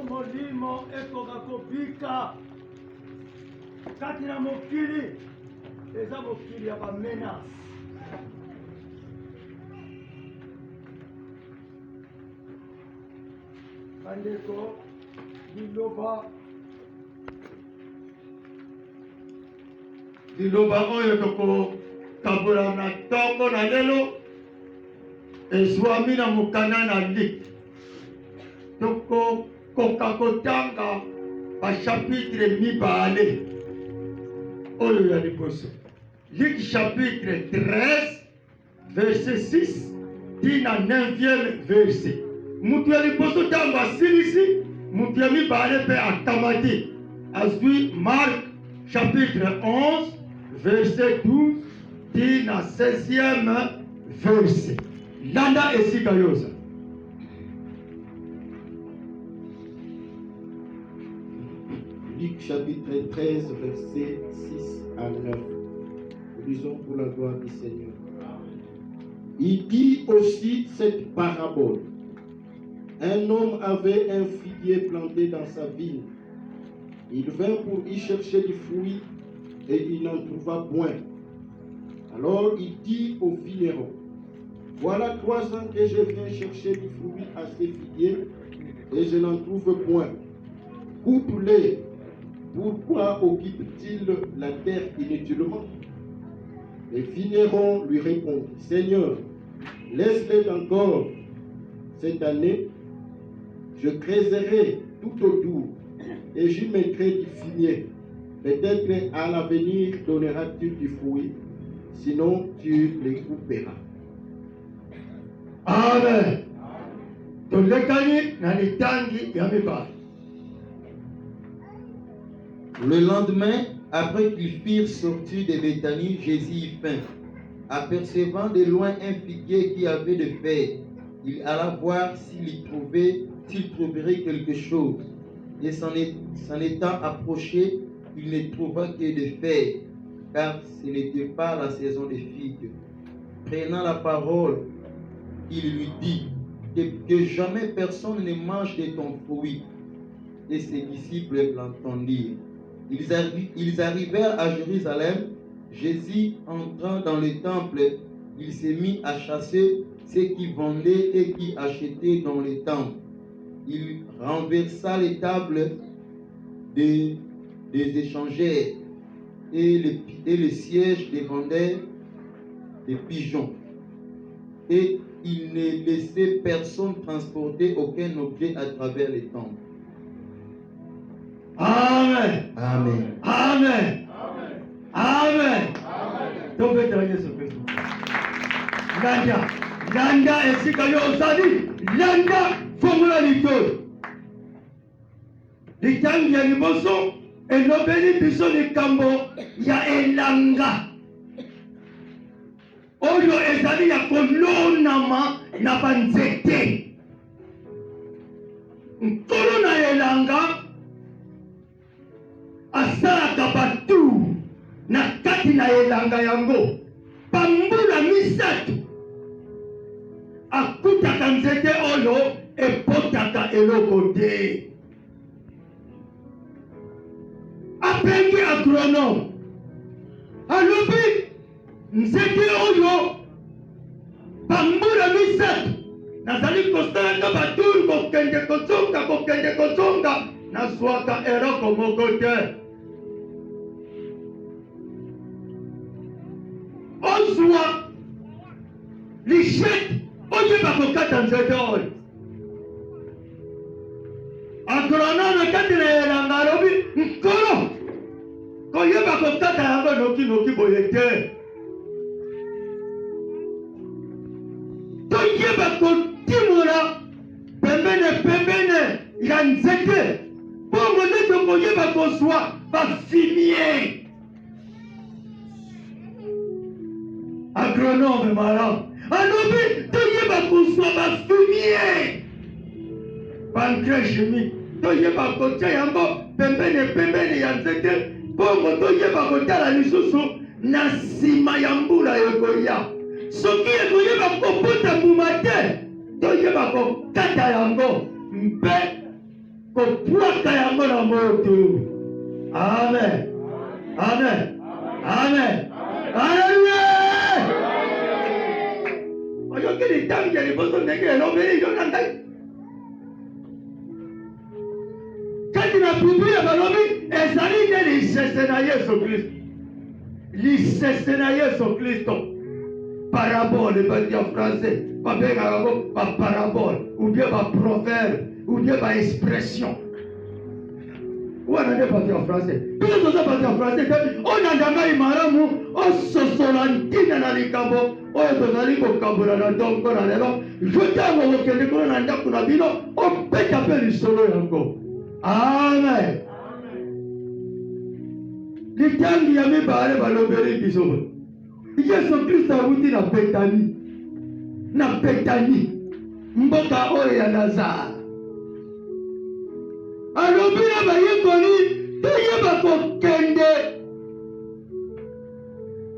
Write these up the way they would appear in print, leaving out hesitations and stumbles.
Molimo ekoka kopika kati na mokili eza mokili ya bamenase. Bandeko liloba oyo tokokabola na ntongo na lelo ezwami na mokanda na liki. Tokokoka kotanga bachapitre mibale oyo ya liboso. Luc chapitre 13 verset 6 tina 9e verset. Mutu ya liboso tango asilisi, mutu ya mibale pe akamati. Azwi Marc chapitre 11 verset 12 tina 16e verset. Landa esika yoza. Luc chapitre 13, versets 6 à 9. Nous lisons pour la gloire du Seigneur. Il dit aussi cette parabole. Un homme avait un figuier planté dans sa vigne. Il vint pour y chercher du fruit et il n'en trouva point. Alors il dit au vigneron, voilà 3 ans que je viens chercher du fruit à ces figuiers et je n'en trouve point. Coupe-les. Pourquoi occupe-t-il la terre inutilement? Le vigneron lui répondit, Seigneur, laisse-les encore cette année, je creuserai tout autour et j'y mettrai du fumier. Peut-être à l'avenir donneras-tu du fruit, sinon tu les couperas. Amen. Tolekani na litangi ya mibali. Le lendemain, après qu'ils firent sortir de Béthanie, Jésus y vint. Apercevant de loin un figuier qui avait des feuilles, il alla voir s'il trouverait quelque chose. Et s'en étant approché, il ne trouva que des feuilles, car ce n'était pas la saison des figues. Prenant la parole, il lui dit que jamais personne ne mange de ton fruit. Et ses disciples l'entendirent. Ils arrivèrent à Jérusalem. Jésus entrant dans le temple, il s'est mis à chasser ceux qui vendaient et qui achetaient dans le temple. Il renversa les tables des échangeurs et les sièges des vendeurs des pigeons. Et il ne laissait personne transporter aucun objet à travers les temples. Amen. Amen. Amen. Amen. Donc, Yesu Kristo. Landa esika yo osali. Landa formula lito. Litangi ya liboso elobeli biso likambo ya elanga. Oyo ezali ya kolonama na banzete. Nkolo na elanga asalaka batu na kati na elanga yango pambula misatu akutaka nzete oyo epotaka eloko te. Apengi agronome alobi nzete oyo pambula misatu nazali kosalaka baturu kokende kozonga nazwaka eloko moko te. Ozwa lichette oyeba kokata nzete oyo. Agronome kati na elanga alobi nkolo koyeba kokata yango noki boye te. Toyeba kotimula pembene ya nzete bongo nde tokoyeba kozwa bafimie. Agronome malamu alobi toyeba kozwa bafimie. Pancrase chimique toyeba kotia yango pembene ya nzete bongo toyeba kotala lisusu na nsima ya mbula ekoya. Soki ekoyeba kopota mbuma te, toyeba kokata yango mpe kopwaka yango na moto. Amen. Amen. Amen. Alleluia. Oyoki litangi ya liboso ndenge elobeli yo na ngai. Kati na Biblia balobi ezali nde lisese na Yesu Kristo. Lisese na Yesu Kristo. Parabole bandi en français. Babenga yango ba parabole ou bien ba proverbe ou bien ba expression. Wana nde bandi en français. Biso toza bandi en français te onandanga imaramu ososola ntina na likambo oyo tozali kokambola na ntongo na lelo jotango kokende kuna na ndako na bino opeta mpe lisolo yango. Amen. Litangi ya mibale balobeli biso Yesu Kristo awuti na Betani. Na Betani mboka oyo ya Nazare. Alobi na bayekoli toyeba kokende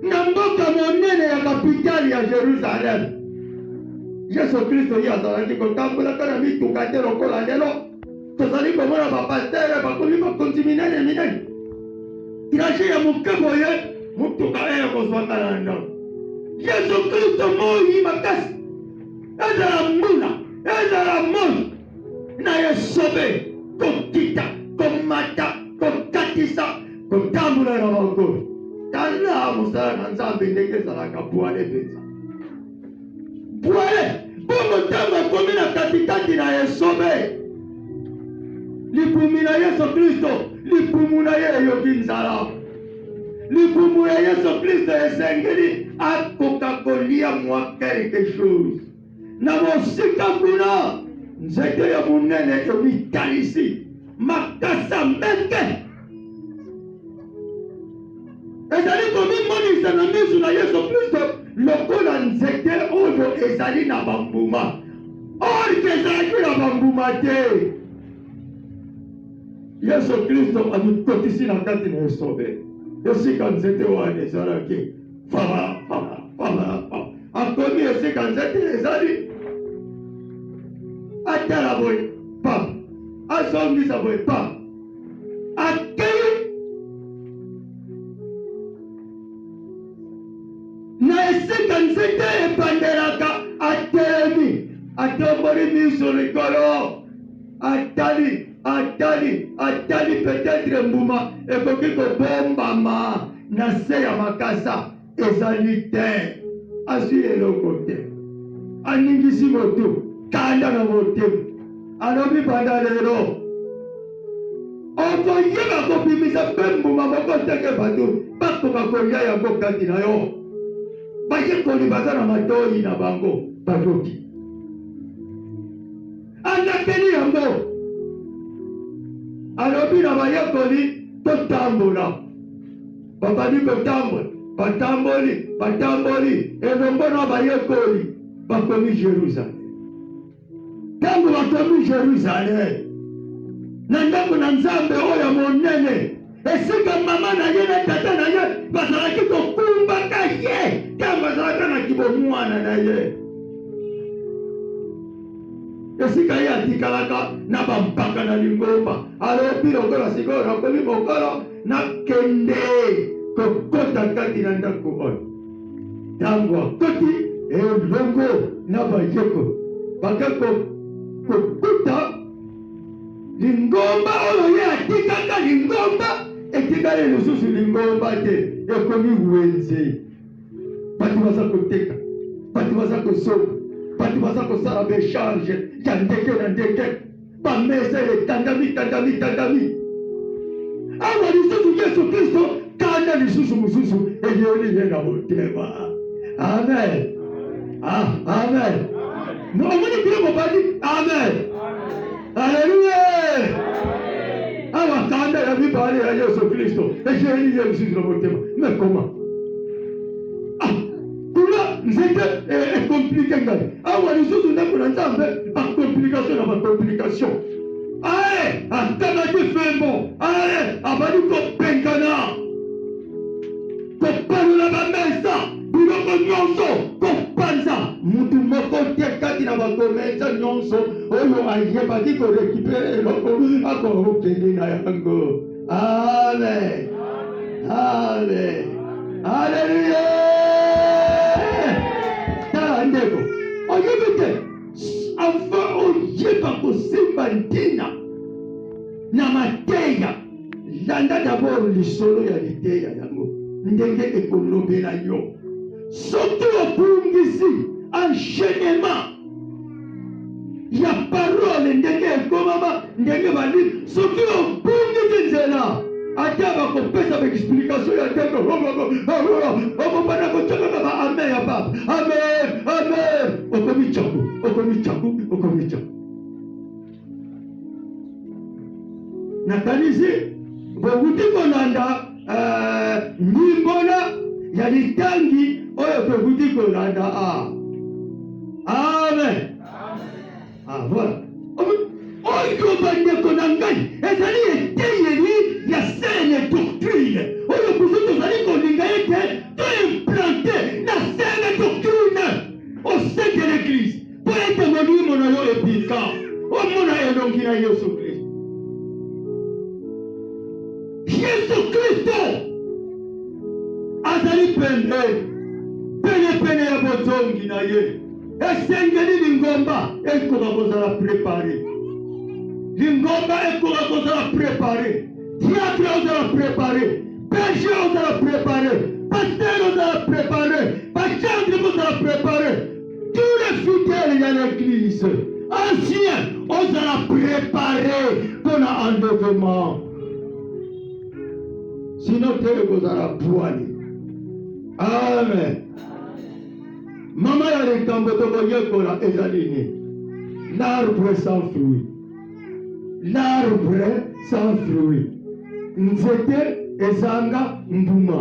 na mboka monene ya kapitali ya Jerusalem. Yesu Kristo ye azalaki kotambola kana mituka te lokola lelo tozali komona bapastere bakomi bakonzi minene minene. Tirage ya moke boye mutuka eyo kozwaka na ndako. Yesu Kristo moi makasi ezala mbula ezala moi na yesobe kokita komata kokatisa kotambola na makolo. Tala mosala na Nzambe ndenge ezalaka bwale mpenza. Bwale bongo ntango akomi na katikati na yesobe libumu na Yesu Kristo libumu na ye eyoki nzala. Libumu ya Yesu Kristo esengeli akoka kolia mwa quelque chose. Na mosika kuna nzete ya monene emitalisi makasa mbeke. Ezali komimonisa na miso na Yesu Kristo lokola nzete oyo ezali na bambuma. Orke ezalaki na bambuma te. Yesu Kristo amikotisi na kati na esobe. Esika nzete wana ezalaki fama. Akomi esika nzete ezali atala boye pam. Asongisa boye pam. Akei na esika nzete epandelaka atelemi atomboli miso likolo atali peut-être mbuma ekoki kobombama na se ya makasa ezali te. Azwi eloko te aningisi moto kanda na motema alobi banda lelo okoyeba kopimisa mpe mbuma moko teke bato bakoka kolia yango kati na yo. Bayekoli baza na matoi na bango bayoki anakeli yango. Alobi na bayekoli totambola babali kotambola batamboli elongo na bayekoli bakomi Jerusalem. Tango bakomi Jerusalem na ndako na Nzambe oyo monene esika mama na ye na tata na ye bazalaki kokumbaka ye tango bazalaka na kibomwana na ye. Esika ye atikalaka na bampaka na lingomba. Alobi lokola sikoyo nakomi mokolo nakende kokota kati na ndako oyo. Tango akoti elongo na bayeko baka kokuta lingomba oyo ye atikaka lingomba etikali lisusu lingomba te ekomi wenze. Bato baza koteka bato baza kosomba bato baza kosala bechange ya ndenge na ndenge bamesa etandami. Awa lisusu Yesu Kristo kanda lisusu mosusu eyeli ye na motema. Amen. Amen. Omoni bino mobali. Amen. Alleluia. Awa kanda ya mibale ya Yesu Kristo eyeli ye lisusu na motema. Mais comment? Nzete compliqué ngai. Awa lisusu ndako na Nzambe ba complication na ba complication. akamati fembo ale abali kopengana kopanola bamesa biloko nyonso kopanza mutu moko te kati na bakomesa nyonso oyo ayebaki korekipere eloko akokende na yango. Amen. Amen. Haleluya. Tala ndeko oyebi te afa oyeba kosimba ntina na mateya landa d'abord lisolo ya liteya yango ndenge ekolobela yo soki opungisi enchaînement ya parole ndenge ekomama ndenge bali soki opungisi nzela ata bakopesa baexplication ya ndenge okopana kocakaka ba amen ya papa amen amen okomicaku nakanisi bokuti kolanda ndimbola ya litangi oyo tokuti kolanda amen. Voilà. Oyo bandeko na ngai ezali eteyeli ya sene doctrine oyo kuzu tozali kolinga ete toimplante na sene doctrine au sein de l'église po ete molimo na yo epika omona elongi na Yesu Kristo. Yesu Kristo azali pene ya bozongi na ye. Esengeli lingomba ekoka kozala préparé. Lingomba ekoka kozala préparé. Diable ozala préparé. Berger ozala préparé. Pasteur ozala préparé. Bachandre ozala préparé. Tous les fidèles de l'église anciens ozala préparé pour l'enlèvement. Sinon tele kozala poani. Amen. Mama ya likambo tokoyekola ezali nini? L'arbre sans fruit. L'arbre sans fruit. Nzete ezanga mbuma.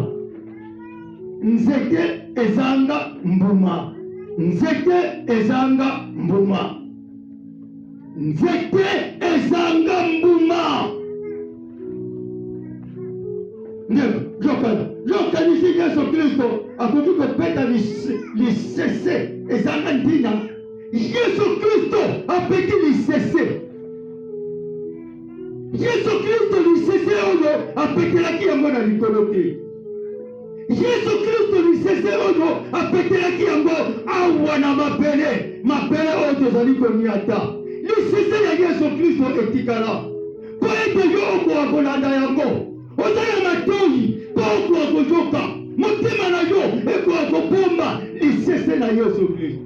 Nzete ezanga mbuma. Nzete ezanga mbuma. Nzete ezanga mbuma. Ndio, yokanisi Yesu Kristo akoki kopeta lisese ezanga ntina. Yesu Kristo apeti lisese. Yesu Kristo lisese oyo apetelaki yango na likolo te. Yesu Kristo lisese oyo apetelaki yango awa na mabele oyo tozali koniata. Lisese ya Yesu Kristo etikala po ete yo okoka kolanda yango ozala matoi po okoka kozoka motema na yo ekoka kobomba lisese na Yesu Kristo.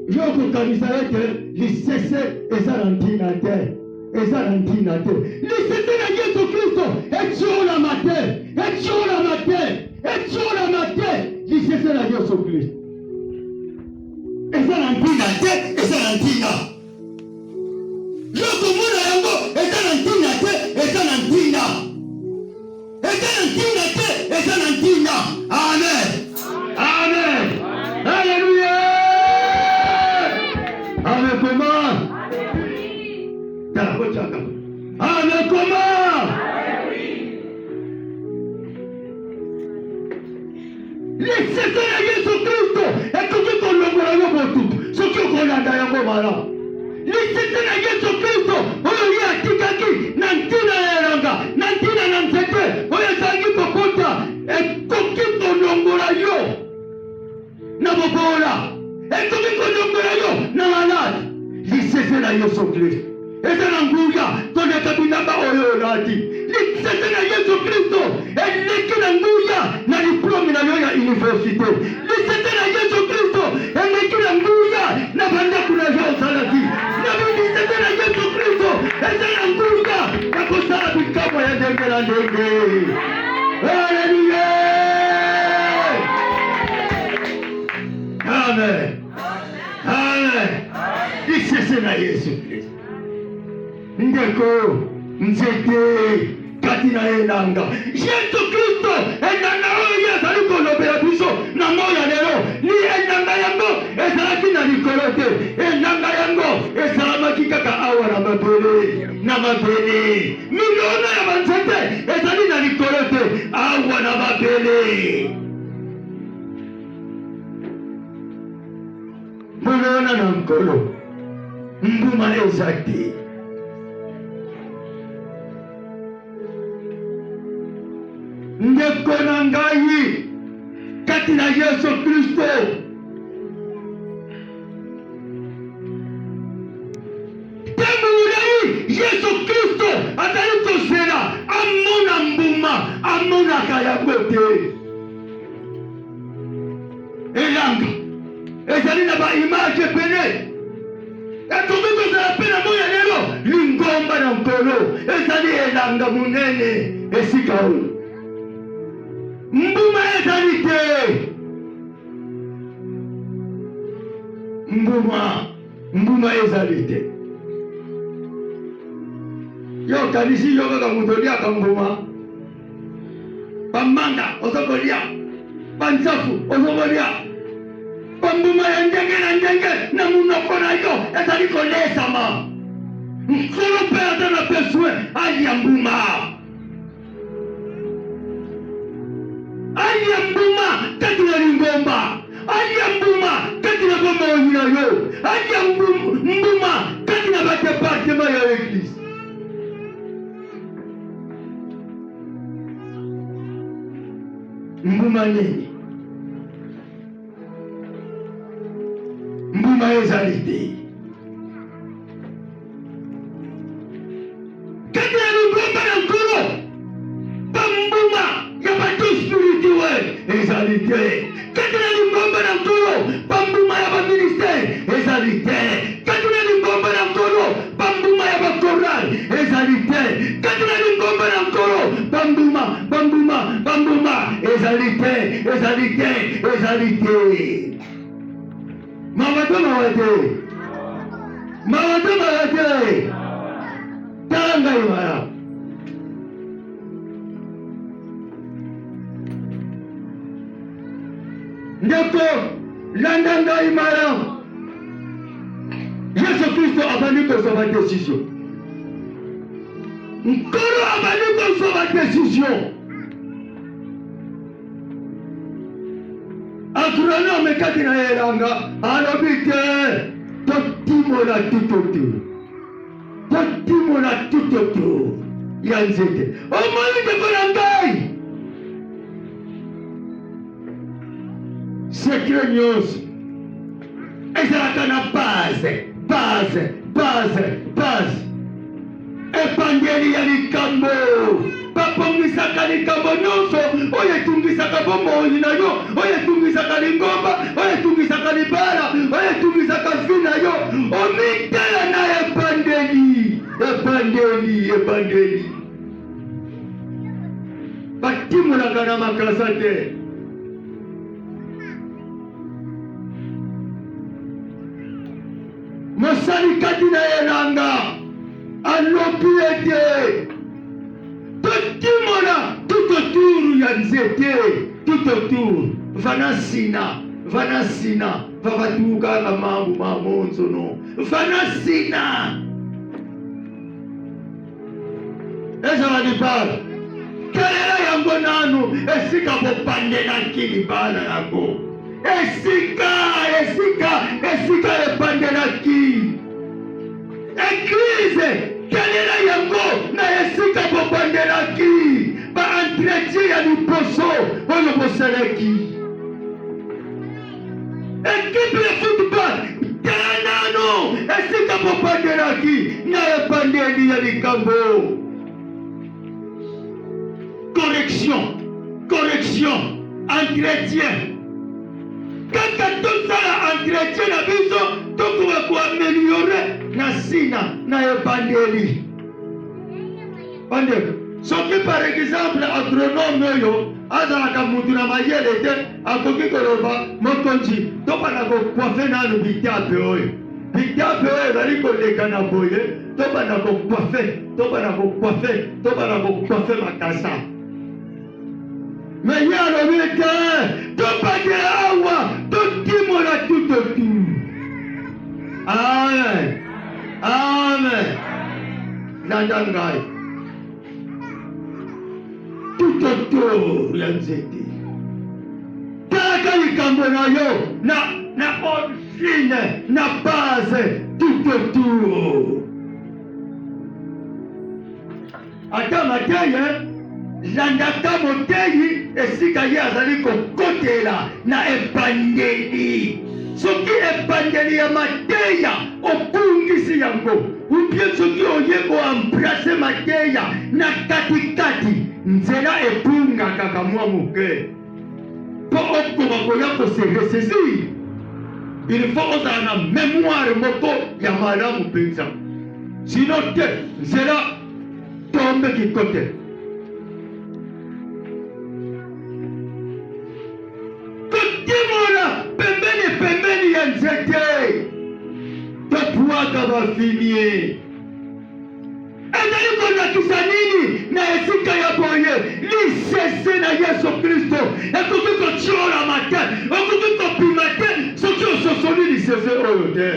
Yo kokanisa ete lisese eza na ntina te. Lisese na Yesu Kristo etiolama te. Lisese na Yesu Kristo eza na ntina te. Yo komona yango eza na ntina te. Amen. Alléluia. Amen. Comment? Amen. Comment? Lisese ya Yesu Kristo ekoki kolongola yo botutu soki okolanda yango malamu. Lisese na Yesu Kristo oyo ye atikaki na ntina ya elanga na ntina na nzete oyo ezalaki kokota ekoki kolongola yo na bobola, ekoki kolongola yo na maladi. Lisese na Yesu Kristo eza na nguya toleka bilamba oyo olati. Lisese na Yesu Kristo eleki na nguya na diplome na yo ya université. Lisese na Yesu Kristo eleki na nguya na bandako na yo ozalaki. Lisese na Yesu Kristo eza na nguya ya kosala bikambo ya ndenge na ndenge. Haleluya. Amen. Lisese na Yesu Kristo ndeko nzete kati na elanga. Yesu Kristo elanga oyo azali kolobela biso na moya lelo ni elanga yango ezalaki na likolo te. Elanga yango esalamaki kaka awa na mabele na mabele miliona ya banzete ezali na likolo te awa na mabele miliona na nkolo mbuma eza te ndeko na ngai kati na Yesu Kristo tangu mulai Yesu Kristo azali kozela amona mbuma amonaka yango te elanga ezali na baimage pene ekoki kozala mpe na moya lelo lingomba na nkolo ezali elanga monene esika oyo mbuma ezali te mbuma ezali te yo kanisi yo kaka moto oliaka mbuma bamanga ozokolia banzafu ozokolia bambuma ya ndenge na ndenge na munoko na yo ezali kolesama nkolo mpe aza na beswe alia mbuma alia mbuma kati na lingomba alia mbuma kati na gomba oyi na yo alia mbuma kati na badepartema ya eglise mbuma nini mbuma ezali te kati na lingomba na nkolo bambuma ya bato spirituel ezali te kati na lingomba na nkolo bambuma ya baministere ezali te kati na lingomba na nkolo bambuma ya bakoral ezali te kati na lingomba na nkolo bambuma ezali te mawate tanga imara ndeko landa ngai imara Yesu Kristo abandi kozwa décision nkolo abandi kozwa décision agronome kati na elanga alobi te totimola tutotu ya nzete omoni ndeko na ngai sekre nyonso ezalaka na base epangeli ya likambo bapongisaka likambo nyonso oyo etungisaka bomoi na yo oyo etungisaka lingomba oyo etungisaka libala oyo etungisaka vi na yo omitela na ebandeli batimolaka na makasa te mosali kati na elanga alobi ete totimola tutoturu ya nzete tutoturu vana sina vavatukaka mambu mamonzono vana sina ezala libala kelela yango nanu esika bopandelaki libala yango esika epandelaki eglize kelela yango na esika bopandelaki baentretien ya liposo oyo bosalaki ekipe ya football telanano esika bopandelaki na epandeli ya likambo correction entretien kaka tosala entretien na biso tokoka koameliore na sina na ebandeli bandeko soki par exemple agronome oyo azalaka mutu na mayele te akoki koloba mokonzi tobana kokwafe nanu bitape oyo ezali koleka na boye tobana kokwafe makasa mais ye alobi te tobande awa totimola tutotu amen na landa ngai tout autour ya nzete. Taka likambo na yo na origine na base tout autour. Ata mateye landaka moteyi esika ye azali kokotela na ebandeli. Soki ebandeli ya mateya obungisi yango, ubie soki oye koambrase mateya na katikati, nzela ebungaka kamwa moke. Po okoma koya kose resesi, il faut ozala na mémoire moko ya malamu mpenza. Sinon te nzela tombe kikote. Kotimona pembeni ya nzete topwaka bafimie. Ezali kolakisa nini na esika ya boye lisese na Yesu Kristo ekoki kotiolama te, okoki kopima te soki ososoli lisese oyo te.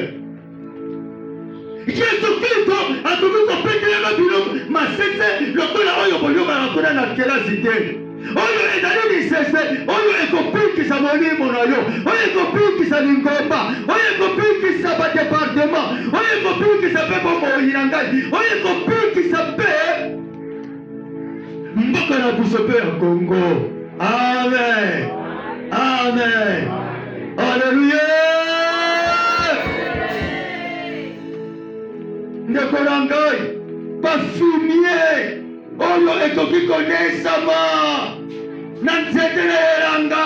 Yesu Kristo akoki kopetelema bino masese lokola oyo boyokaka kuna na kelasi te. Oyo ezali lisese oyo ekopikisa molimo na yo, oyo ekopikisa lingomba, oyo ekopikisa badepartement, oyo ekopikisa mpe bomoi na ngai, oyo ekopikisa mpe mboka na biso mpe ya Kongo. Amen, amen, alleluya. Ndeko na ngai bafimie oyo ekoki konesama na nzete na elanga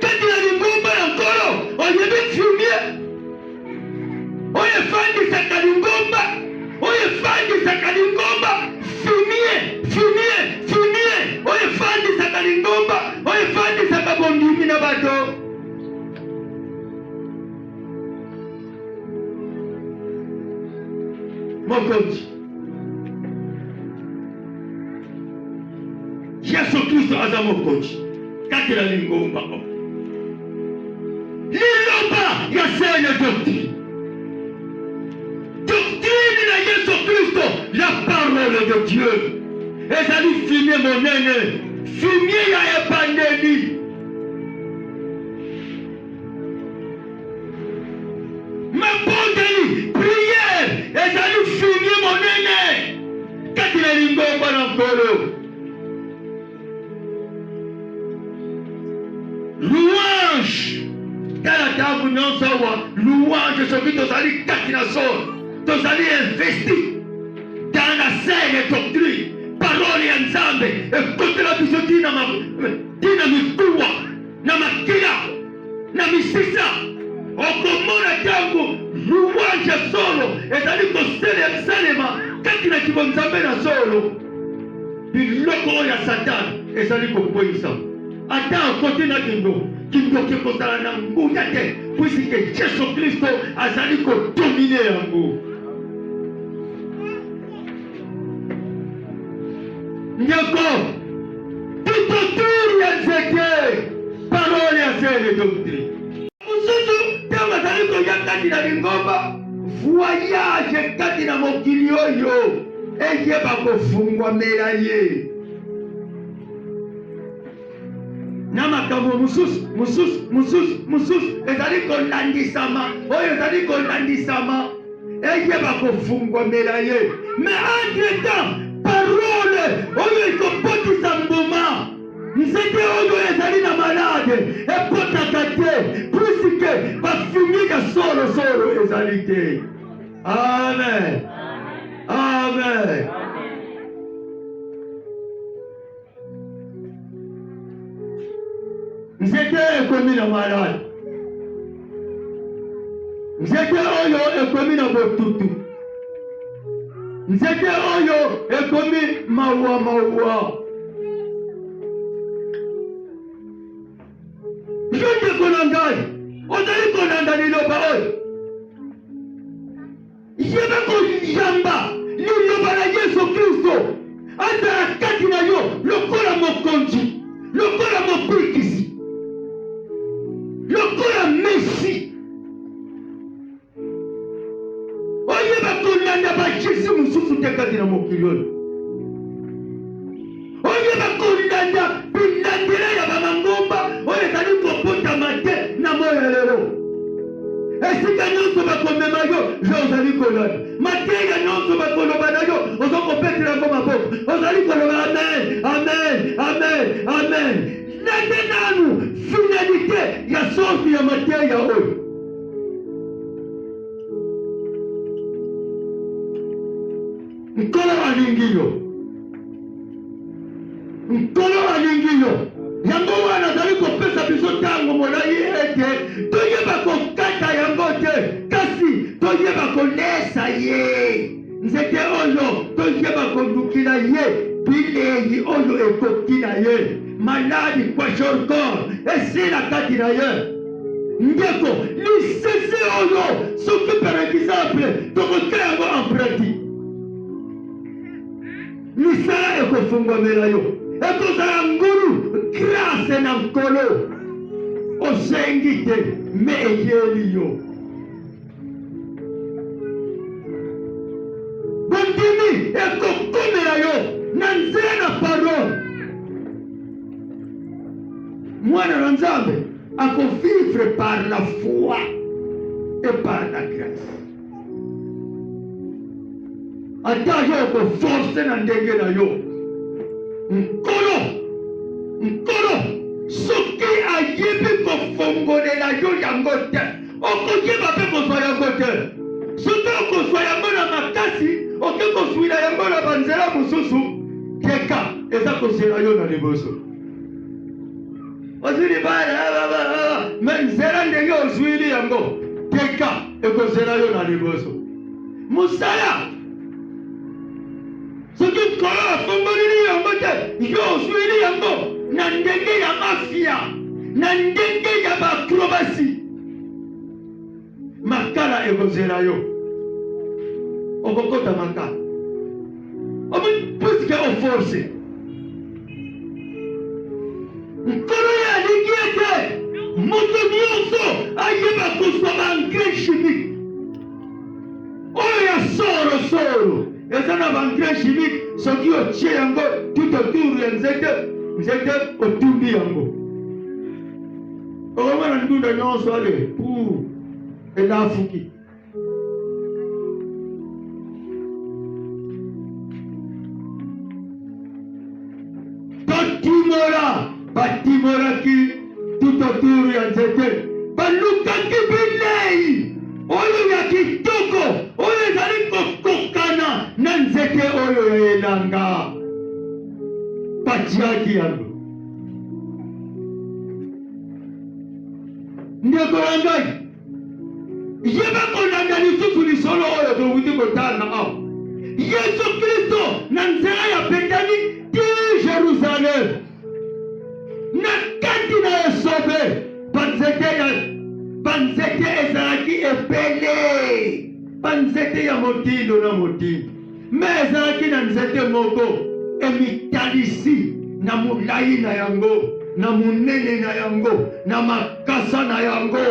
kati na lingomba ya nkolo. Oyebi fumie oyo efandisaka lingomba, oyo efandisaka lingomba. Fumie oyo efandisaka lingomba, oyo efandisaka bondimi na bato. Mokonzi Yesu Kristo aza mokonzi kati na lingomba. Liloba ya sene doctrine na Yesu Kristo, la parole de Dieu. Ezali fumie monene, fumie ya ebandeli. Mabondeli, prière, ezali fumie monene kati na lingomba na nkolo. Louange tala tangu nyonso wa louange soki tozali kati na solo, tozali investi dans la saine doctrine, parole ya Nzambe ekotela biso tina mikuwa na makila na misisa. Okomona tangu louange solo ezali kosalema kati na kibonzambe na solo, biloko oyo ya Satani ezali kokweyisa. Ata kote na kindoki kozala na nguya te, puisque Yesu Kristo azali kodomine yango. Nyoko tout autour ya nzete parole ya sene doctrine. Mususu tango azali koya kati na lingomba, voyage kati na mokili oyo eyeba kofungwamela ye na makambo mususu ezali kolandisama, oyo ezali kolandisama eyeba kofungwamela ye. Mais entre temps parole oyo ekopotisa mbuma nzete oyo ezali na malade epotaka te, puisque bafumika solo ezali te. Amen, amen. Nzete ekomi na malade, nzete oyo ekomi na botutu, nzete oyo ekomi mawa. Ndeko na ngai ozali kolanda liloba oyo, yeba koyamba liloba na Yesu Kristo azala kati na yo lokola mokonzi, lokola mobikisi, lokola Messi. Oyeba kolanda bajesi mususu te ozali kolanda mateya nyonso bakoloba na yo ozokopetela yango maboko ozali koloba amen amen amen amen nande nanu finalité ya sorti ya mateya oyo nkolo alingi yo nkolo alingi yo yango wana azali kopesa biso ntango molai ete toyeba kokata yango te kasi toyeba kolesa ye nzete oyo toyeba kondukila ye bilei oyo ekoki na ye maladi kwashorkor esila kati na ye ndeko lisese oyo soki par exemple tokoka yango en pratique misala ekofungwamela yo ekozala ngulu grâce na nkolo osengi te me eyeli yo bondimi ekokomela yo na nzela na parole mwana na nzambe akovivre par la foi et par la grâce ata yo okoforce na ndenge na yo nkolo soki ayebi kofongolela yo yango te okoyeba mpe kozwa yango te soki okozwa yango na makasi oke kozwila yango na banzela mosusu teka eza kozela yo na liboso ozwili bana me nzela ndenge ozwili yango teka ekozela yo na liboso mosala soki nkolo afongoleli yango te yo ozwili yango na ndenge ya mafia na ndenge ya baakrobasi makala ekozela yo okokota makala puisque oforce nkolo ye alingi ete moto nyonso ayeba kozwa baengrais chimique oyo ya sorosoro eza na baengrais chimique soki otie yango tout autour ya nzete otumbi yango okomona ndunda nyonso ale pour elafuki batimoraki tout autour ya nzete balukaki bilei oyo ya kitoko oyo ezali kokokana na nzete oyo ya elanga batiaki yango ndeko na ngai yeba kolanda lisusu lisolo oyo towuti kotala awa yesu kristo na nzela ya betani ti Jerusalem na kati na esobe banzete ezalaki ebele banzete ya motindo na motindo me ezalaki na nzete moko emitalisi na molai na yango na monene na yango na makasa na yango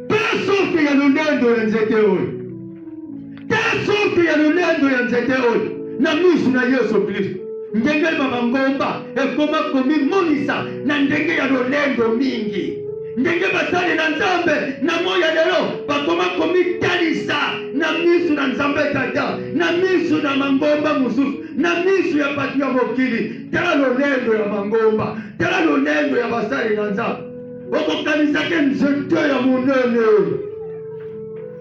telle sorte ya lolendo ya nzete oyo telle sorte ya lolendo ya nzete oyo na misu na Yesu Kristo ndenge bangomba ekoma komimonisa na ndenge ya lolendo mingi ndenge basali na nzambe na moya lelo bakoma komitalisa na misu na nzambe tata na misu na mangomba mosusu na misu ya bato ya mokili tala lolendo ya mangomba tala lolendo ya basali na nzambe okokanisake nzete ya monene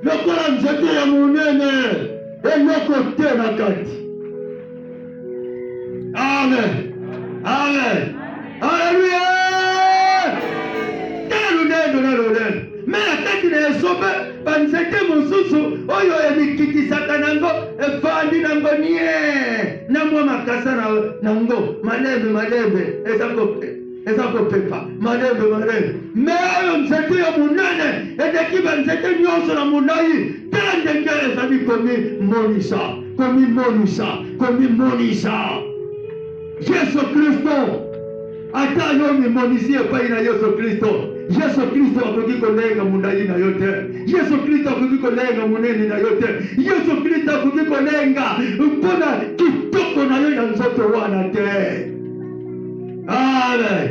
lokola nzete ya monene eloko te na kati. Amen. Amen. Alléluia. Tala lolendo me na kati na esobe banzete mosusu oyo emikitisaka nango efandi nango nie na mwa makasa nango malembe eza kopepa malembe me oyo nzete ya monene edeki banzete nyonso na molai tala ndenge ezali komimonisa Yesu Kristo ata yo mimonisi epai na Yesu Kristo akoki kolenga molai na yo te Yesu Kristo akoki kolenga monene na yo te Yesu Kristo akoki kolenga mpona kitoko na yo ya nzoto wana te. Amen.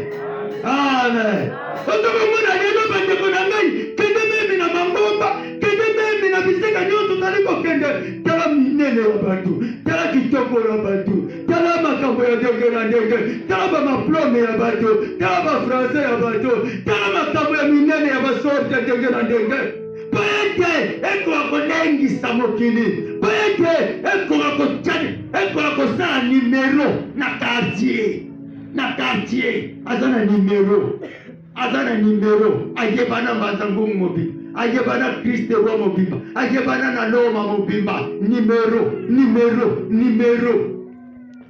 Otokomona lelo bandeko na ngai kende meme na mangomba kende meme ya ndenge na ndenge, tala bamaplome ya bato, tala bafrancais ya bato, tala makambo ya minene ya basorte ya ndenge na ndenge. Po ete ekoka kolengisa mokili, po ete ekoka kosala nimero na quartier, aza na nimero, ayebana mazangungu mobimba, ayebana Kristo roi mobimba, ayebana na loma mobimba, nimero.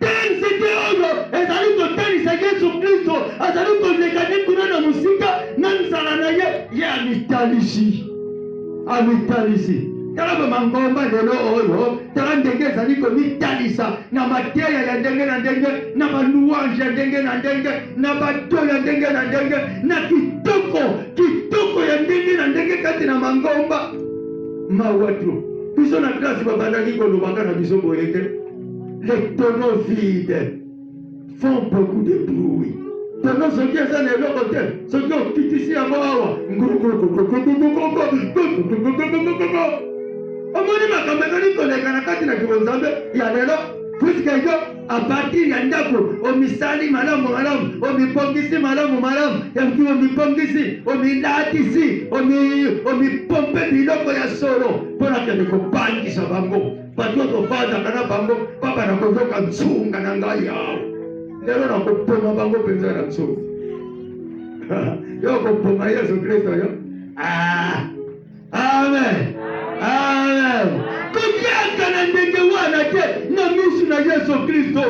Tensite oyo ezali kotalisa Yesu Kristo, azali kolekani kuna na musika na nsala na ye amitalisi. Tala bamangomba lelo oyo, tala ndenge ezali komitalisa na mateya ya ndenge na ndenge, na balouange ya ndenge na ndenge, na bato ya ndenge na ndenge, na kitoko ya ndenge na ndenge kati na mangomba. Mawatu biso na klasi babandaki kolobaka na biso boyeke, les tonneaux vides font beaucoup de bruit. Tonneau soki eza na eloko te, soki okitisi yango awa, omoni makambo ezali koleka na kati na kibonzambe ya lelo, puisque yo a partir ya ndako omisali malamu, omipongisi malamu, yanki omipongisi, omilatisi, omipompe biloko ya solo mpona kende kopangisa bango. Bato tovandaka na bango papa na kozoka nsunga na ngai yawo. Lelo na kopoma bango mpenza na nsunga. Yo kopoma Yesu Kristo yo. Amen. Kokiaka na ndenge wana te na misu na Yesu Kristo.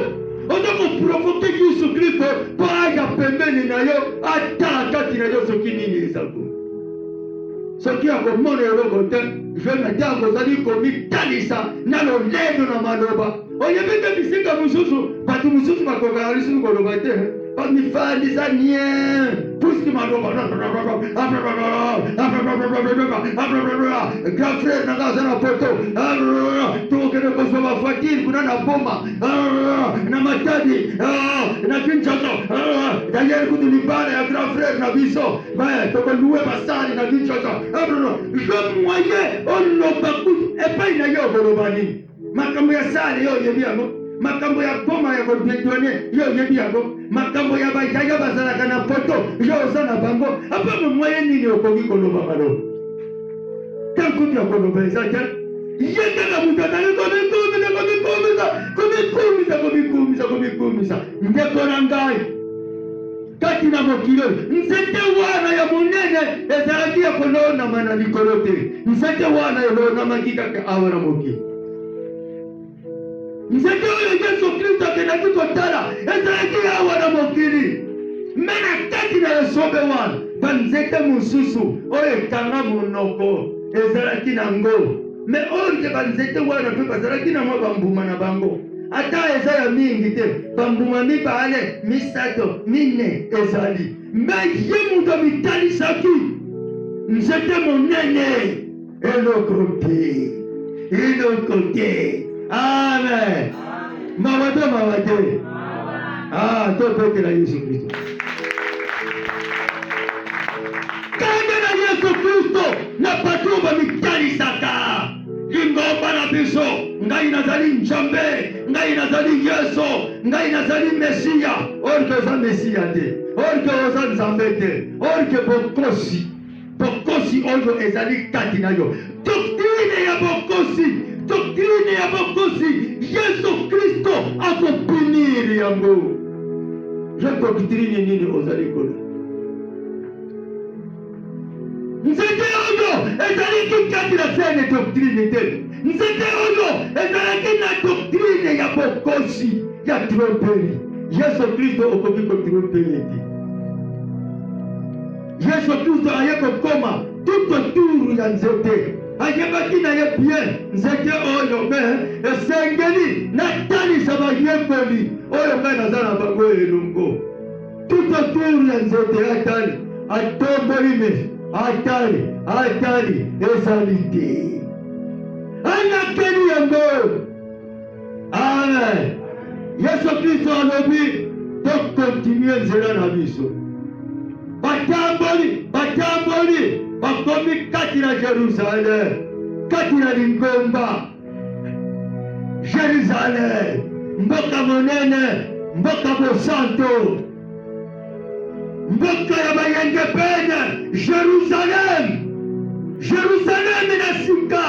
Ozo koprovoke Yesu Kristo po aya pembeni na yo, ata kati na yo soki nini ezako. Soki akomona eloko te, jena ntango ozali komitalisa na lolendo na maloba. Oyebete bisika mosusu, bato mosusu bakokaka lisusu koloba te, bamifandisa nie puisque maloba grand frère nanga aza na poto tokokende kozwa bafatire kuna na boma na matadi na Kinshasa. D'ailleurs kutu libana ya grand frère na biso tokolue basali na Kinshasa. Je moyen oloba kutu epai na yo koloba nini, makambo ya sali yo oyebi yango, makambo ya boma ya kobietone yo oyebi yango, makambo ya bayaya bazalaka na poto yo oza na bango. Apa moyen nini okoki koloba maloba tankutu ya koloba eza te. Yekaka mutu azali komikumisa ndeko na ngai kati na mokili oyo. Nzete wana ya monene ezalaki ya kolonama na likolo te, nzete wana elonamaki kaka awa na mokili. Nzete oyo Yesu Kristo akendaki kotala ezalaki awa na mokili, me na kati na esobe wana banzete mosusu oyo ekanga monoko ezalaki nango. Me orke banzete wana mpe bazalaki na mwa bambuma na bango, ata eza ya mingi te, bambuma mibale misato mine ezali. Me ye mutu amitalisaki nzete monene eloko te. Amen. Mawate. Topekela Yesu Kristo. Kande na Yesu Kristo na bato bamitalisaka lingomba na biso, ngai nazali Nzambe, ngai nazali Yesu, ngai nazali Mesia. Orke oza Mesia te, orke oza Nzambe te, orke bokosi oyo ezali kati na yo. Doktrine ya bokosi Yesu Kristo akopiniri yango. Je doktrine nini ozali kola? Nzete oyo ezalaki kati na sene doktrine te. Nzete oyo ezalaki na doktrine ya bokosi ya tromperi. Yesu Kristo okoki kotromperi te. Yesu Kristo aye kokoma tout autour ya nzete. Ayebaki na ye bien nzete oyo me esengeli natalisa bayekoli oyo ngai naza na bango elongo. Tout autour ya nzete atali atomboli me atali ezali te, anakeli yango. Amen. Yesu Kristo alobi tokontinue nzela na biso. Batamboli bakomi kati na Jerusalem, kati na lingomba Jerusalem, mboka monene, mboka bosanto, mboka ya bayenge pene, Jérusalem na sika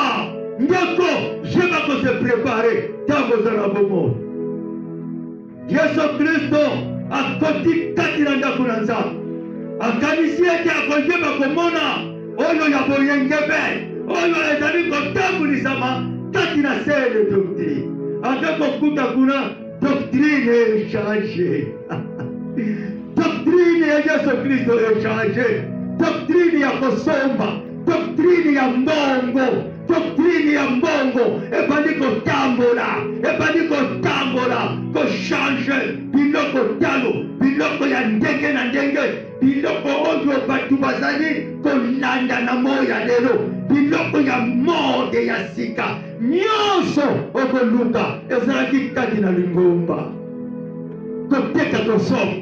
ndeko jeba ko se préparer tango za bomo. Yesu Kristo akoti kati na ndako na Nzambe, akanisi ete akojeba komona oyo ya boyengebe, oyo ezali kotambulisama kati na sele doctrine. Atakokuta kuna doctrine echange. Doctrine ya Yesu Kristo echange. Doctrine ya kosomba, doctrine ya mbongo, doctrine ya mbongo ebandi kotambola kochange biloko talo, biloko ya ndenge na ndenge, biloko oyo batu bazali kolanda na moya lelo, biloko ya mode ya sika nyonso okoluka ezalaki kati na lingomba koteka kosoma.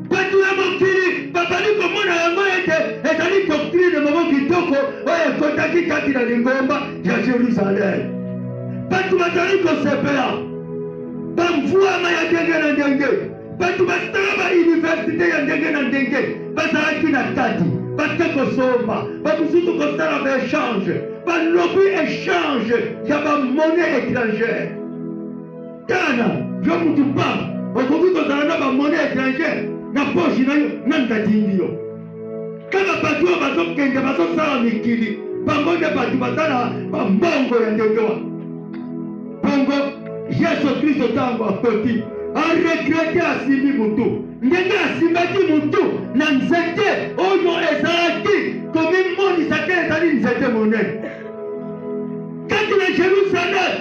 Batu ya mokili babali komona yango ete ezali doctrine moko kitoko oyo ekotaki kati na lingomba ya Jerusalem. Batu bazali kosepela bamvuama ya ndenge na ndenge, batu basala bauniversite ya ndenge na ndenge bazalaki na kati bate kosomba, bakususu kosala baechange, balobi echange ya bamone étrangère. Tana yo mutu pamba okoki kozala na bamone étrangère na poche na yo na ndadindi yo. Kaka batu oyo bazokende bazosala mikili, bango nde batu bazala bambongo ya ndenge wana. Bongo Yesu Kristo tango akoti aregrete asimbi mutu, ndenge asimbaki mutu na nzete oyo ezalaki komimonisa te ezali nzete monene kati na Jerusalem.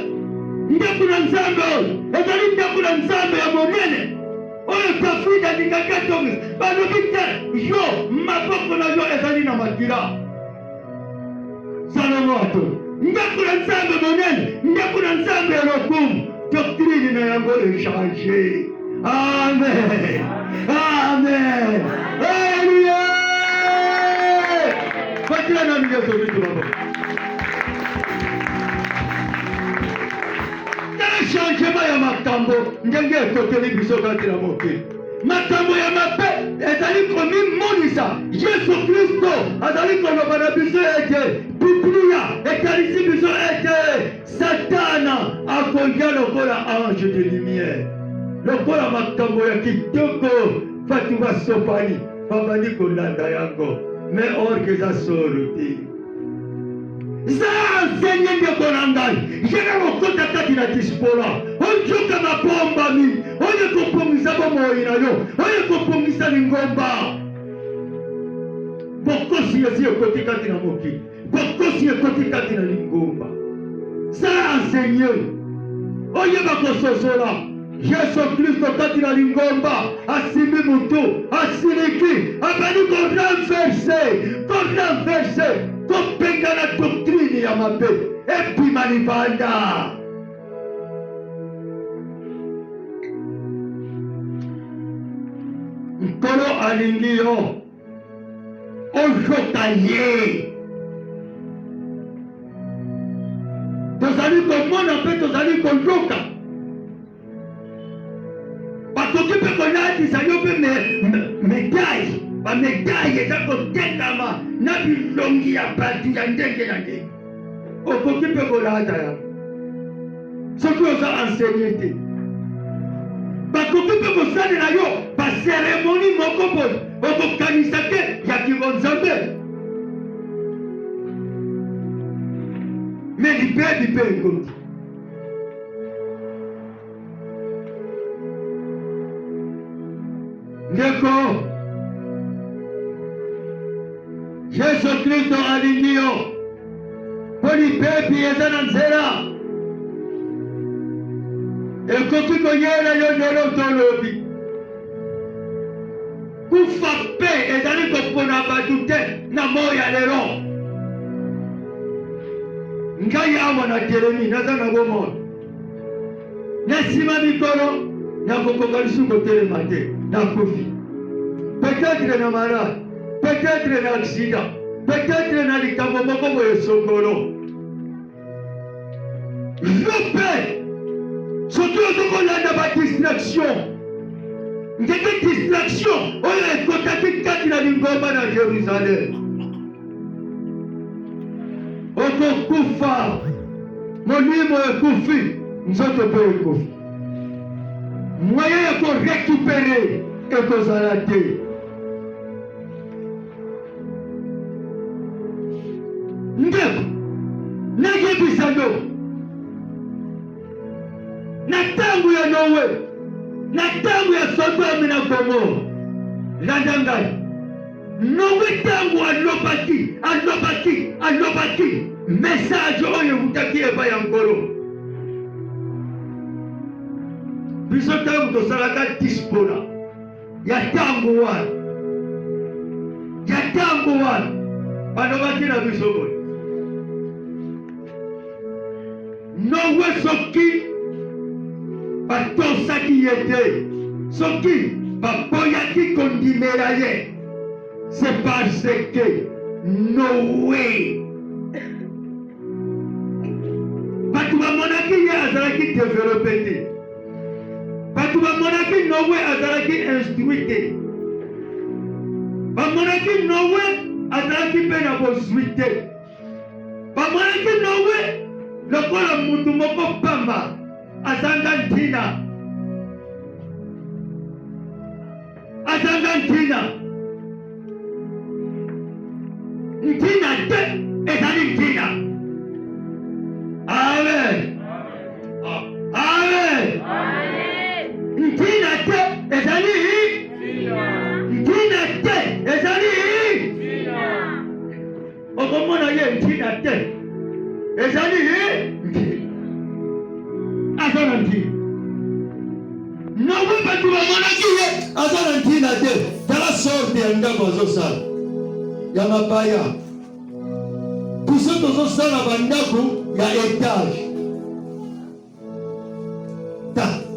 Ndako na Nzambe oyo ezali ndako na Nzambe ya monene oyo Davide alingaki atongisa. Balobi te yo maboko na yo ezali na makila. Salomo ato ndako na Nzambe monene, ndako na Nzambe ya lokumu, doctrine na yango echange. Amen, amen, haleluya. Patila na Yesu Kristo baba. Changement ya makambo ndenge ekoteli biso kati na mokili. Makambo ya mabe ezali komimonisa Yesu Kristo azali koloba na biso ete Biblia etalisi biso ete Satana akoya lokola ange de lumière, lokola makambo ya kitoko batu basopani babandi kolanda yango, me orke eza solo te. Enseigné ndeko na ngai jena lokota kati na diaspora ojoka mabombami oyo kopongisa bomoi na yo, oyo kopongisa lingomba. Bokosi ezi ekoti kati na mokili, bokosi ekoti kati na lingomba. Enseigné oyo bakososola Yesu Kristo kati na lingomba asimbi mutu asiliki abali korenverse kopenga na doctrine ya mabe epima libanda. Nkolo alingi yo ojoka ye. Tozali komona mpe tozali kojoka. Bakoki mpe kolatisa yo mpe medaille, bamedaille eza kotekama na bilongi ya batu ya ndenge na ndenge. Okoki mpe kolata yango soki oza enseigné te. Bakoki mpe kosalela yo baseremoni moko boye okokanisa te ya kibonzambe. Me libebi mpe ekoti. Ndeko Yesu Kristo alingi yo mpo libebi eza na nzela ekoki koyela yo lelo tolobi. Kufa mpe ezali kopona batu te na moya lelo. Ngai awa na telemi naza na bomoi na nsima mikolo nakokoka lisusu kotelema te nakufi. Peut-être na malade, peut-être na accident, peut-être na likambo moko boye songolo. Yo mpe soki ozokolanda badistraction ndenge distraction oyo ekotaki kati na lingomba na Jerusalem okokufa molimo ekufi nzoto mpe ekufi moyen ya korekupere ekozala te ndeko nayebisa yo na ntango ya Noe na ntango ya Sodome na Gomora landa ngai Noe ntango alobaki message oyo ekutaki epai ya nkolo biso ntango tosalaka dispona ya ntango wana balobaki na biso boye Noe soki batosaki ye te soki baboyaki kondimela ye c'est parce que Noe bato bamonaki ye azalaki développé te bato bamonaki Noe azalaki instruit te bamonaki Noe azalaki mpe na bozwi te bamonaki Noe lokola mutu moko pamba azanga ntina te ezali ntina amen ntina te ezali okomona ye ntina te ezali azana ntina Noe bato bamonaki ye azana ntina te tala sorte ya ndako azosala ya mabaya biso tozosala bandako ya etage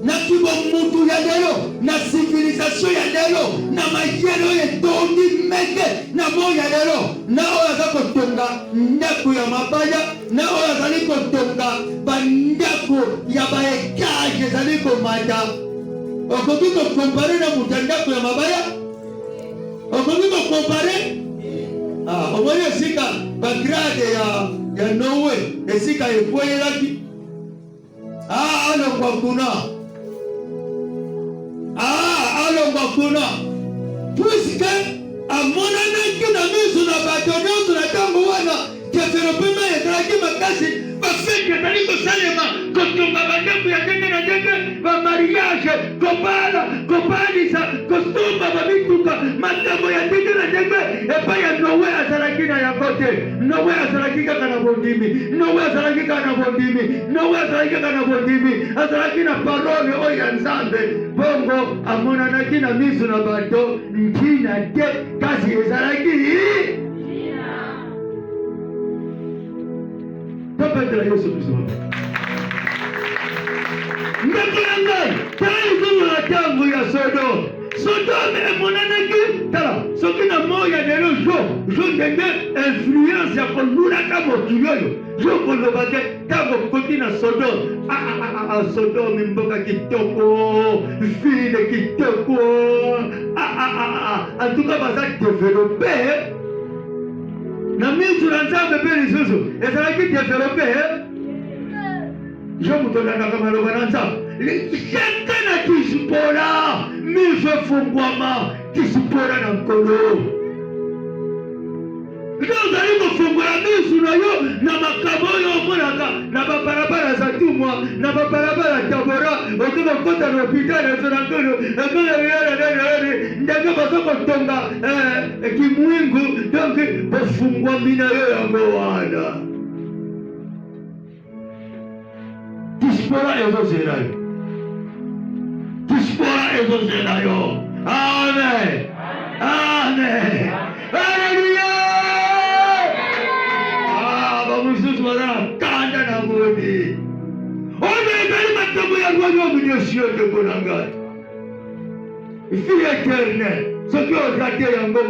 na kibomutu ya lelo na civilisation ya lelo na mayele oyo etondi meke na moyo ya lelo na oyo aza kotonga ndako ya mabaya na oyo azali kotonga bandako ya baetage ezali komata okoki kokompare na moto ya ndako ya mabaya okoki kokompare omoni esika bagrade ya Noe esika ekweyelaki alongwa kuna puisque amonanaki na miso na bato nyonso na ntango wana developema ezalaki makasi bafete ezali kosalema kotonga bandako ya ndenge na ndenge bamariage kobalisa kosomba bamituka makambo ya ndenge na ndenge epai ya Noe azalaki na yango te Noe azalaki kaka na bondimi azalaki na parole oyo ya Nzambe bongo amonanaki na miso na bato ntina te kasi ezalaki topetela Yesu Kristo ndeko na ngai tala likongo na ntango ya Sodome emonanaki tala soki na moyo ya lelo jo ndenge influence ya kolulaka mokili oyo jo koloba te ntango koti na Sodome Sodome mboka kitoko ville kitoko en tout cas baza développé na miso na Nzambe mpe lisusu ezalaki développé jo moto olandaka maloba na Nzambe jete na dispora miso efungwama dispora na nkolo nde ozali kofungola miso na yo na makambo oyo omonaka na babalabala za tumwa na babalabala tabora oki kokota na hopitale ezo na nkolo ndenge baza kotonga kimwingu donc bofungwami na yo yango wana dispora ezozela yo amen Haleluya bamususu baza na kanda na moni oyo ezali makambo ya rwani omunyosio ndeko na ngai vie éternel soki oza te yango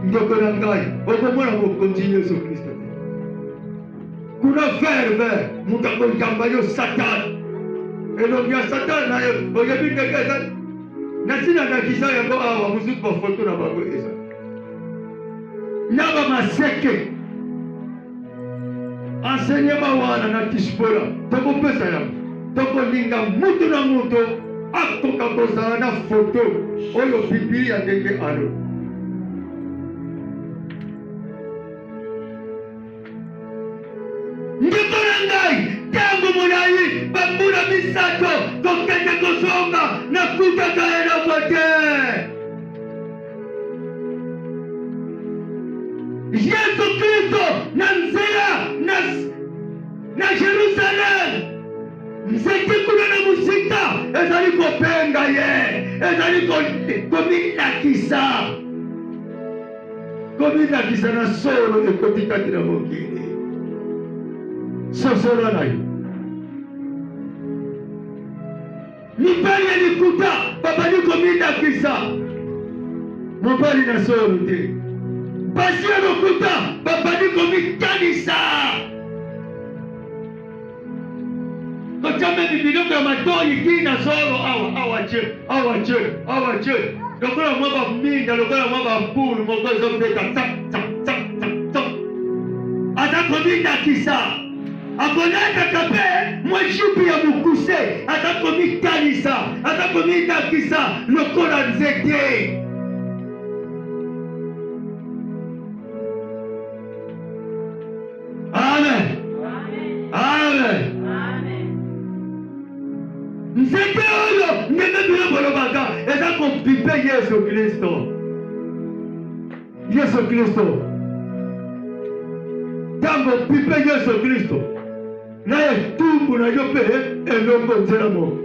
ndeko na ngai okomona mokonzi Yesu Kristo te kuna verbe moto akojamba yo Satani elongi ya satani na yo oyebi ndenge eza nasina nakisa yango awa mosusu bafoto na bango eza na bamaseke enseignement wana na kispola tokopesa yango tokolinga mutu na mutu akoka kozala na foto oyo biblia ya ndenge ano ndeko na ngai ntango molai bambula misato kokende kozonga nakutaka eloko te. Yesu Kristo na nzela na Jerusalem nzete kuna na musika ezali kopenga ye ezali kominakisa na solo ekotikaki na mokili sosolo na yo mibali ya likuta babali kominakisa mobali na solo te basi ya lokuta babali komikanisa kotyameni biloko ya matoyi kina solo awa je lokola mwa baminda lokola mwa bambulu moko ezobeta aza komindakisa akolandaka mpe mweshupi ya mokuse aza komikanisa aza komindakisa lokola nzete. Amen. Nzete oyo ndenge bino bolobaka eza kopipe Yesu Kristo. Ntango pipe Yesu Kristo na etumbu na yo mpe eloko nzela moko.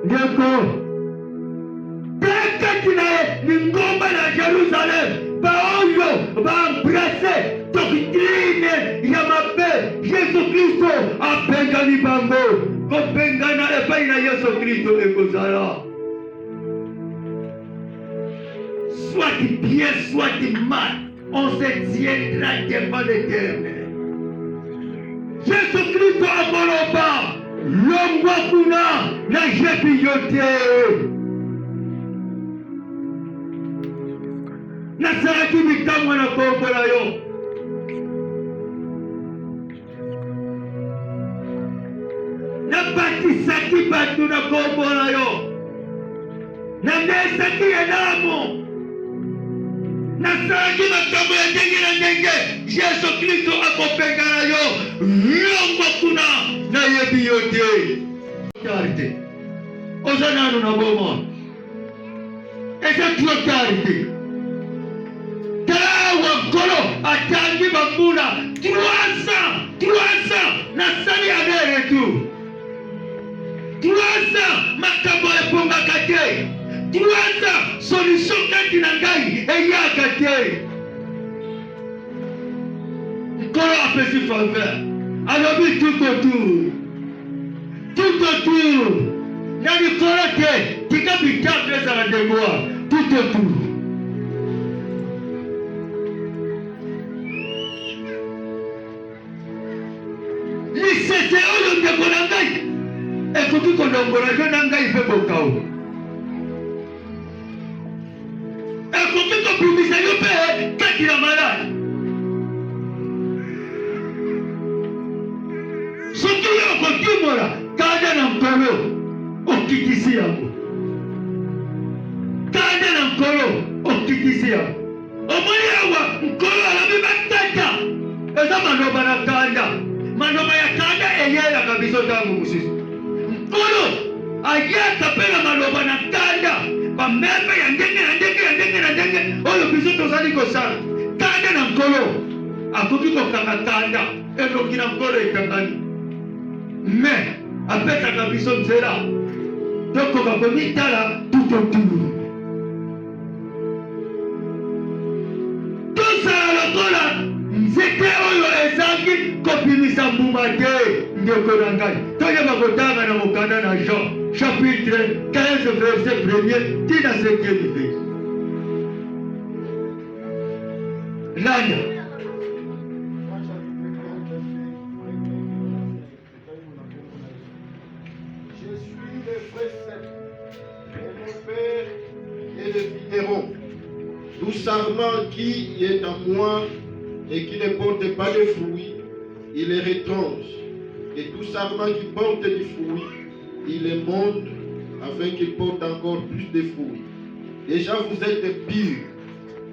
Ndeko tekati na ye ni ngomba na Jerusalem baoyo baembrase doctrine ya mabe Yesu Kristo apengani bango kopengana epai na Yesu Kristo ekozala soit bien soit mal on se tiendra devant l'Éternel. Yesu Kristo akoloba longwa kuna na jebi yote nasalaki mikamwa na kombola yo nabatisaki bato na kombola yo namesaki elamo nasalaki makambo ya ndenge na ndenge. Yesu Kristo akopengana yo longwa kuna nayebi yo te tarite oza nano na bomoi eza trop tarite tawa nkolo atangi bambula 300 nasali adere tu 300 makambo epongaka te 300 solution kati na ngai eyaka te. Nkolo apesi faveur alobi tout autour na likolo te tika bitabu ezala ndengoa tout autour. Lisese oyo ndeko na ngai ekoki kolongola yo na ngai mpe bokao ekoki kobimisa yo mpe kati na maladi. Soki yo okotimola kanda na nkolo okitisi yango omoni awa nkolo alabi batata eza maloba na kanda maloba ya kanda eyelaka biso ntango mosusu nkolo ayaka mpe na maloba na kanda bameme ya ndenge na ndenge oyo biso tozali kosala kanda na nkolo akoki kokanga kanda elongi na nkolo ekangani me apesaka biso nzela tokoka komitala tutotulu tosala lokola nzete oyo ezangi kopimisa mbuma te. Ndeko na ngai toyeba kotanga na mokanda na Jean chapitre 15 verset 1er tina 5e verset landa Tout sarment qui est en moi et qui ne porte pas de fruits, il est retranche. Et tout sarment qui porte du fruit, il est monde afin qu'il porte encore plus de fruits. Déjà vous êtes purs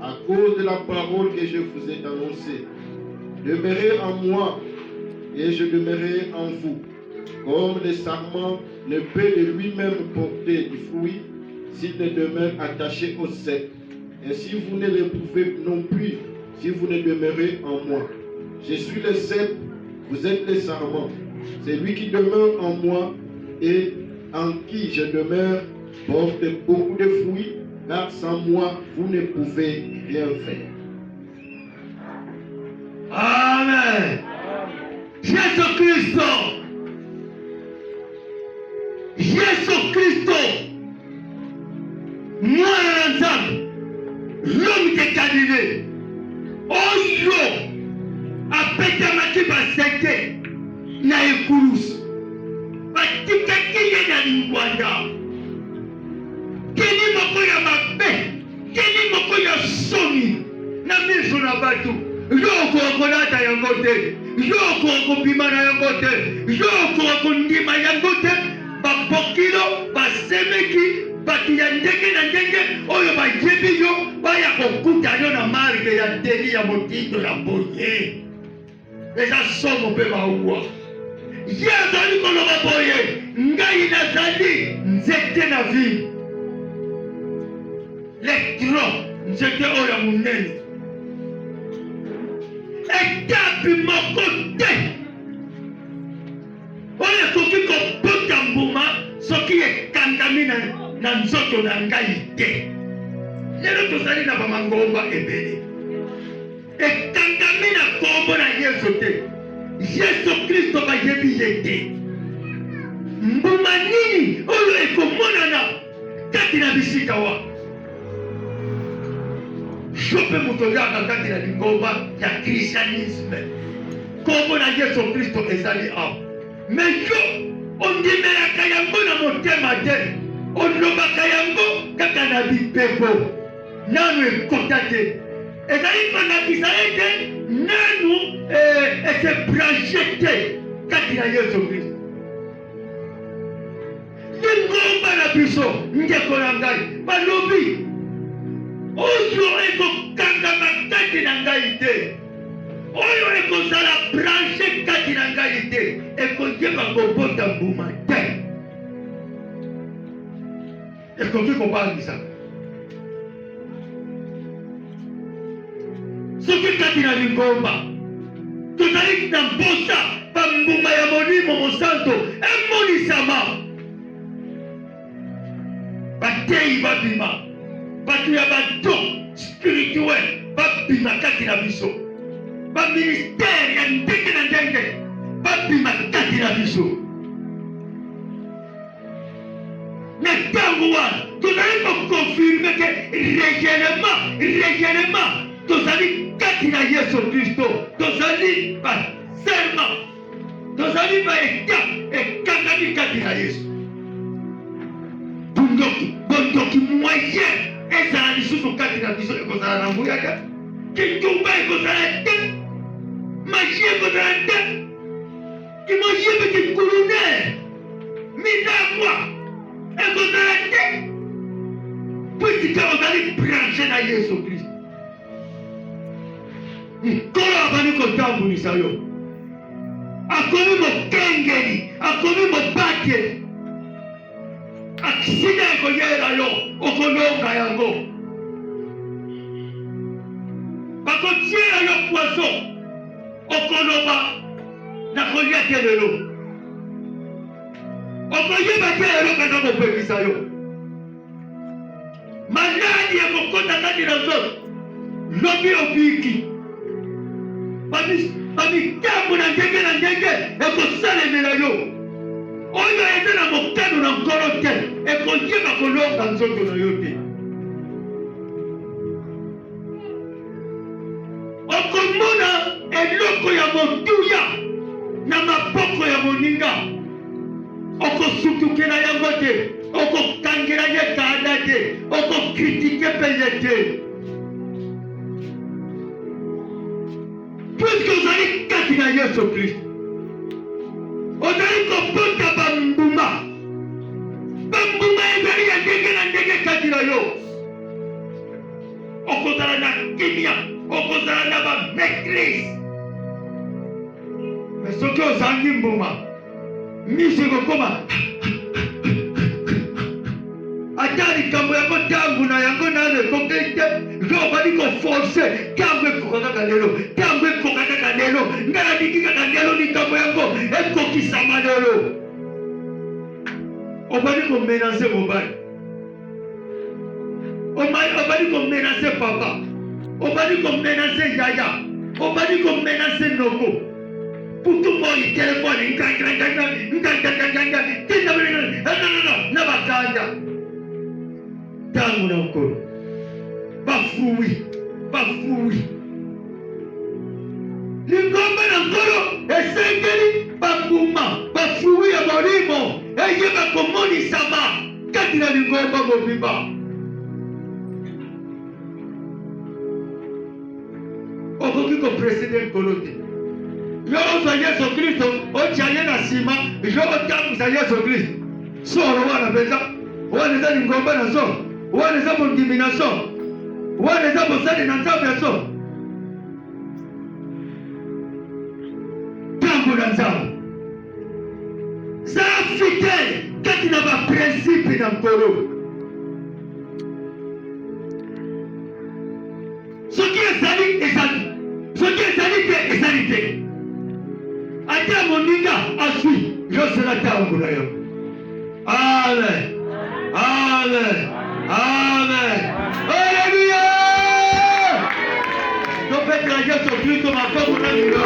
à cause de la parole que je vous ai annoncée. Demeurez en moi et je demeurerai en vous. Comme le sarment ne peut de lui-même porter du fruit s'il ne demeure attaché au cep. Ainsi vous ne le pouvez non plus si vous ne demeurez en moi. Je suis le cep, vous êtes les sarments. C'est lui qui demeure en moi et en qui je demeure porte beaucoup de fruits, car sans moi vous ne pouvez rien faire. Amen. Jésus Christ. Jésus Christ. Mwana na Nzambe. L'homme de Galilée. Oyo. Apetamaki baseke. Na ekulusi. Batikaki ye na lingwanda. Keni moko ya mabe. Keni moko ya soni. Na miso na batu. Yoko okolata yango te. Yoko okobima na yango te. Yoko okondima yango te. Bapokilo, basemeki, batu ya ndenge na ndenge, oyo bayebi yo, baya kokuta yo na marke ya deli ya motindo ya boye. Eza somo mpe bauwa. Ye azali koloba boye, ngai nazali nzete na vie. Letro, nzete oyo munene. Etapi moko te. Oyo soki kopota mbuma, soki ekangami na nzoto na ngai te. Lelo tozali na bamangomba ebele. Ekangami na kombo na Yesu te. Yesu Kristo bayebi ye te. Mbuma nini oyo ekomonana kati na bisika wa. Shope moto yaka kati na lingomba ya christianisme. Kombo na Yesu Kristo ezali awa. Mais yo, ondimelaka yango na motema te. Olobaka yango kaka na bipepo. Nanu ekota te. Ezali kolakisa ete nanu ese branche te kati na Yesu Kristo. Lingomba na biso ndeko na ngai balobi oyo ekokangama kati na ngai te. Oyo ekozala branche kati na ngai te. Ekozeba kobota mbuma te. Ekoki kobangisa. Soki kati na lingomba tozali na mposa bambuma ya molimo mosantu emonisama. Bateyi babima. Batu ya bato spirituel babima kati na biso. Ba ministère ya ndenge na ndenge babima kati na biso. Na tango wana tozali kokonfirme ke régénément tozali kati na Yesu Kristo. Tozali baserment, tozali baeta ekangami kati na Yesu. Bondoki moyen ezala lisusu kati na biso ekozala na nguya te. Kitumba ekozala te. Magie ekozala te. Kimoyebe kikulune minamwa ekozala te. Puisika ozali branche na Yesu Kristo. Nkolo abani kotambulisa yo. Akomi mokengeli, akomi mobate. Aksida ekoyera yo, okolonga yango. Bakotiera yo poisson, okoloba na kolia te lelo. Okoyeba te lelo kata kopekisa yo. Maladi ekokota kati na nzoto, lobi obiki. Bamitambo na ndenge ekosalemela yo. Oyo ete na mokano na nkolo te ekoyeba kolonga nzoto na yo te. Okomona eloko ya motuya na maboko ya moninga. Okosutukela yango te. Okokangela ye kada te. Okokritike pe ye te. kati na Yesu Kristo. Ozali kopota bambuma. Bambuma ezali ya ndenge na ndenge kati na yo. Okozala na kimia, okozala na ba maîtrise. Mais soki ozangi mbuma, miso ekokoma ata likambo yango ntango na yango nano ekoki te, yo obali koforce ntango ekoka kaka lelo, ntango ekoka kaka lelo, nga nabiki kaka lelo likambo yango ekokisama lelo. Obali komenase mobali, obali komenase papa, obali komenase yaya, obali komenase noko. Putu moi telefone na bakanda tangu na ukolo bafui lingomba na nkolo esengeli bambuma bafui ya molimo eyeba komonisama kati na lingomba mobimba. Okoki kopreside nkolo te. Yo ozwa Yesu Kristo otyanye na nsima yo otambuza Yesu Kristo solo wana mpenza wana eza lingomba na so wana eza mondimi na so wana eza mosali na nzambe ya so ntango na nzambe za fidele kati na baprincipe na nkolo. Soki ezali ezali, soki ezali te ezali te. Ata moninga asui yosela tango na yo. Amen. Amen. Amen. Alléluia. Topeka Yesu Kristo makomo na miro.